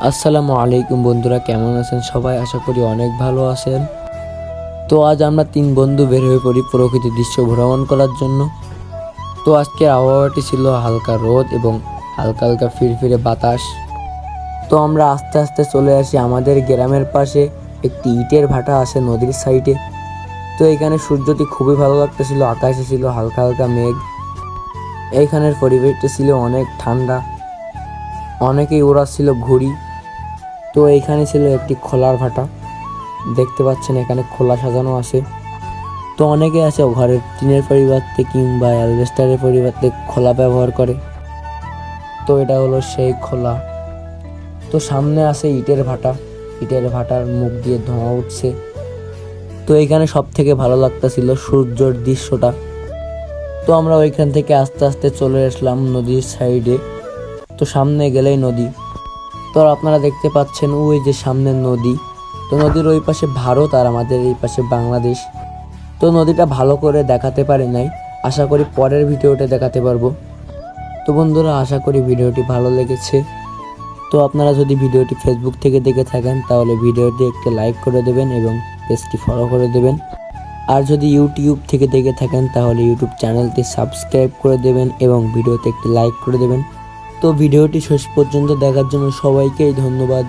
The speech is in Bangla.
আসসালামু আলাইকুম বন্ধুরা, কেমন আছেন সবাই? আশা করি অনেক ভালো আছেন। তো আজ আমরা 3 বন্ধু বের হয়ে পড়ি প্রকৃতির দৃশ্য ভ্রমণ করার জন্য। তো আজকের আবহাওয়াটি ছিল হালকা রোদ এবং হালকা হালকা ফিরফিরে বাতাস। তো আমরা আস্তে আস্তে চলে আসি আমাদের গ্রামের পাশে একটি ইটের ভাটা আছে নদীর সাইডে। তো এখানে সূর্যটি খুবই ভালো লাগতেছিল, আকাশে ছিল হালকা হালকা মেঘ। এইখানের পরিবেশটা ছিল অনেক ঠান্ডা, অনেকেই ওড়াচ্ছিল ঘুড়ি। তো এইখানে ছিল একটি খোলার ভাটা, দেখতে পাচ্ছেন এখানে খোলা সাজানো আছে। তো অনেকে আছে ঘরের টিনের পরিবর্তে কিংবা অ্যালবেস্টারের পরিবর্তে খোলা ব্যবহার করে। তো এটা হলো সেই খোলা। তো সামনে আছে ইটের ভাটা, ইটের ভাটার মুখ দিয়ে ধোঁয়া উঠছে। তো এইখানে সব থেকে ভালো লাগতেছিল সূর্যের দৃশ্যটা। তো আমরা ওইখান থেকে আস্তে আস্তে চলে আসলাম নদীর সাইডে। তো সামনে গেলেই নদী। তো আপনারা দেখতে পাচ্ছেন ওই যে সামনে নদী। তো নদীর ওই পাশে ভারত আর আমাদের এই পাশে বাংলাদেশ। তো নদীটা ভালো করে দেখাতে পারি নাই, আশা করি পরের ভিডিওতে দেখাতে পারবো। তো বন্ধুরা, আশা করি ভিডিওটি ভালো লেগেছে। তো আপনারা যদি ভিডিওটি ফেসবুক থেকে দেখে থাকেন তাহলে ভিডিওটি একটি লাইক করে দেবেন এবং পেজটি ফলো করে দেবেন। আর যদি ইউটিউব থেকে দেখে থাকেন তাহলে ইউটিউব চ্যানেলটি সাবস্ক্রাইব করে দেবেন এবং ভিডিওতে একটি লাইক করে দেবেন। তো ভিডিওটি শেষ পর্যন্ত দেখার জন্য সবাইকেই ধন্যবাদ।